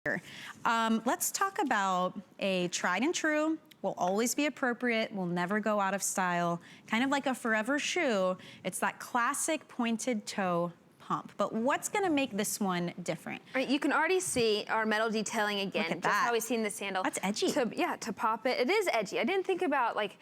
Let's talk about a tried and true, will always be appropriate, will never go out of style, kind of like a forever shoe. It's that classic pointed toe pump. But what's gonna make this one different? Right, you can already see our metal detailing again. Look at just that. how we've seen the sandal. That's edgy. To pop it. It is edgy. I didn't think about like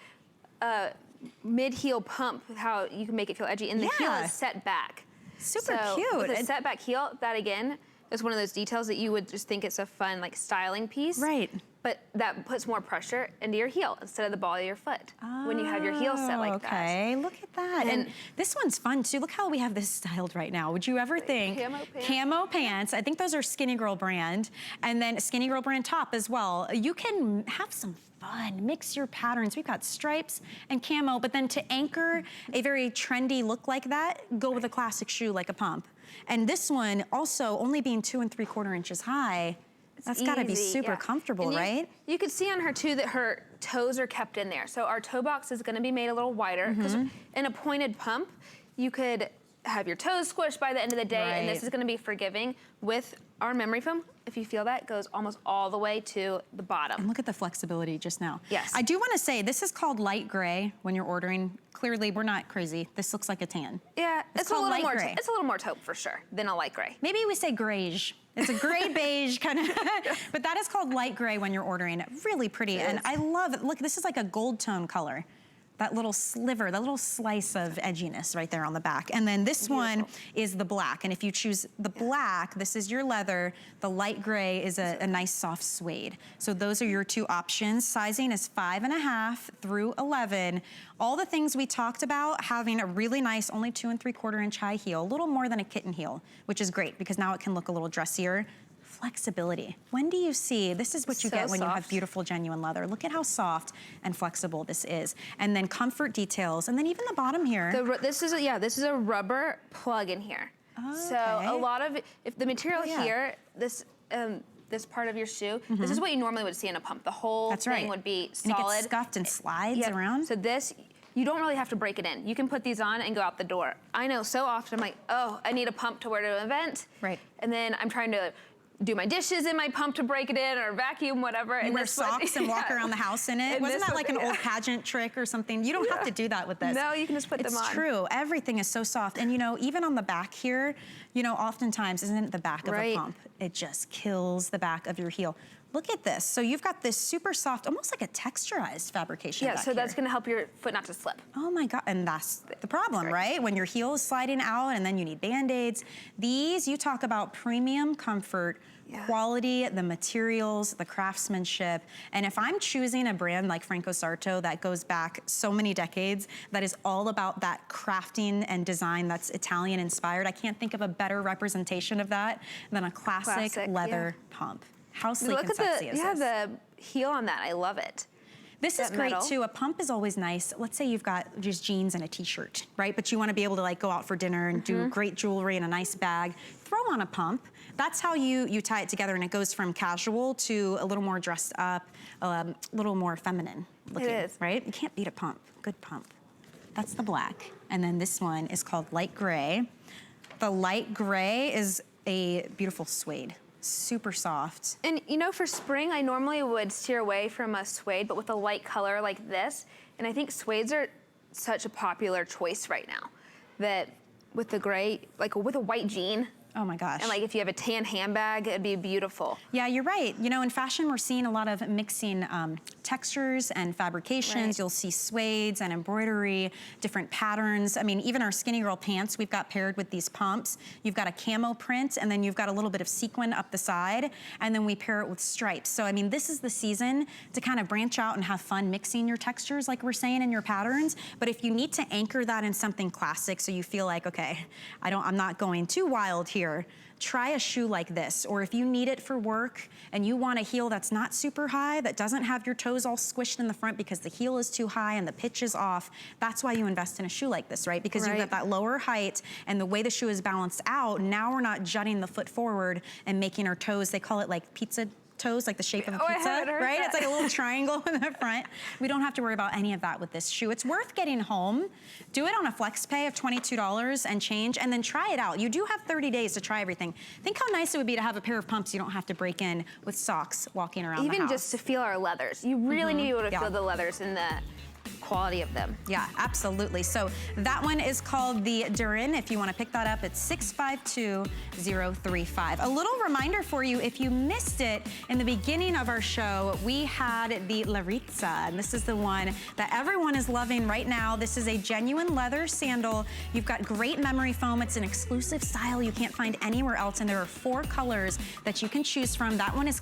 mid-heel pump, how you can make it feel edgy. And the heel is set back. Super cute. With a set back heel, that again, is one of those details that you would just think it's a fun like styling piece. Right. But that puts more pressure into your heel instead of the ball of your foot when you have your heel set like that. Okay, look at that. And this one's fun too. Look how we have this styled right now. Would you ever think camo pants? I think those are Skinny Girl brand. And then Skinny Girl brand top as well. You can have some fun, mix your patterns. We've got stripes and camo, but then to anchor a very trendy look like that, go with a classic shoe like a pump. And this one also only being 2 3/4 inches high, that's gotta be super comfortable, right? You could see on her too that her toes are kept in there. So our toe box is gonna be made a little wider because in a pointed pump, you could have your toes squished by the end of the day, and this is gonna be forgiving. With our memory foam, if you feel that, goes almost all the way to the bottom. And look at the flexibility just now. Yes. I do wanna say, this is called light gray when you're ordering. Clearly, we're not crazy. This looks like a tan. Yeah, it's called light gray. It's a little more taupe for sure than a light gray. Maybe we say grayish. It's a gray beige kind of, but that is called light gray when you're ordering. Really pretty, and I love it. Look, this is like a gold tone color. That little sliver, that little slice of edginess right there on the back. And then this one is the black. And if you choose the black, this is your leather. The light gray is a nice soft suede. So those are your two options. Sizing is 5.5 through 11. All the things we talked about, having a really nice, only 2 3/4 inch high heel, a little more than a kitten heel, which is great because now it can look a little dressier. Flexibility. When do you see, this is what you get when you have beautiful genuine leather. Look at how soft and flexible this is. And then comfort details, and then even the bottom here. This is a rubber plug in here. So a lot of, if the material here, this part of your shoe, this is what you normally would see in a pump. The whole thing would be solid. And it gets scuffed and slides around. So this, you don't really have to break it in. You can put these on and go out the door. I know so often I'm like, oh, I need a pump to wear to an event. Right. And then I'm trying to do my dishes in my pump to break it in, or vacuum, whatever. And wear socks and walk around the house in it. Wasn't that like an old pageant trick or something? You don't have to do that with this. No, you can just put them on. It's true. Everything is so soft. And you know, even on the back here, you know, oftentimes, isn't it the back of a pump? It just kills the back of your heel. Look at this. So you've got this super soft, almost like a texturized fabrication back so that's gonna help your foot not to slip. Oh my God, and that's the problem, right? When your heel is sliding out and then you need Band-Aids. These, you talk about premium comfort, quality, the materials, the craftsmanship. And if I'm choosing a brand like Franco Sarto that goes back so many decades, that is all about that crafting and design that's Italian inspired, I can't think of a better representation of that than a classic leather pump. How sleek and sexy is this? The heel on that, I love it. This is great too. A pump is always nice. Let's say you've got just jeans and a t-shirt, right? But you want to be able to like go out for dinner and do great jewelry and a nice bag. Throw on a pump. That's how you tie it together, and it goes from casual to a little more dressed up, a little more feminine looking, right? You can't beat a pump. Good pump. That's the black. And then this one is called light gray. The light gray is a beautiful suede. Super soft. And you know, for spring, I normally would steer away from a suede, but with a light color like this, and I think suedes are such a popular choice right now, that with the gray, like with a white jean, oh my gosh. and like if you have a tan handbag, it'd be beautiful. Yeah, you're right. You know, in fashion, we're seeing a lot of mixing textures and fabrications. You'll see suedes and embroidery, different patterns. I mean, even our Skinny Girl pants, we've got paired with these pumps. You've got a camo print, and then you've got a little bit of sequin up the side, and then we pair it with stripes. So, I mean, this is the season to kind of branch out and have fun mixing your textures, like we're saying, in your patterns. But if you need to anchor that in something classic, so you feel like, okay, I'm not going too wild here, try a shoe like this. Or if you need it for work and you want a heel that's not super high, that doesn't have your toes all squished in the front because the heel is too high and the pitch is off, that's why you invest in a shoe like this, right? Because you've got that lower height, and the way the shoe is balanced out, now we're not jutting the foot forward and making our toes, they call it like pizza toes, like the shape of a Oh, I pizza, haven't heard right? that. It's like a little triangle in the front. We don't have to worry about any of that with this shoe. It's worth getting home. Do it on a flex pay of $22 and change, and then try it out. You do have 30 days to try everything. Think how nice it would be to have a pair of pumps you don't have to break in with socks walking around the house. Even just to feel our leathers. You really need to be able to feel the leathers and the quality of them. Yeah, absolutely. So that one is called the Duran. If you want to pick that up, it's 652035. A little reminder for you, if you missed it in the beginning of our show, we had the Laritza, and this is the one that everyone is loving right now. This is a genuine leather sandal. You've got great memory foam. It's an exclusive style you can't find anywhere else, and there are 4 colors that you can choose from. That one is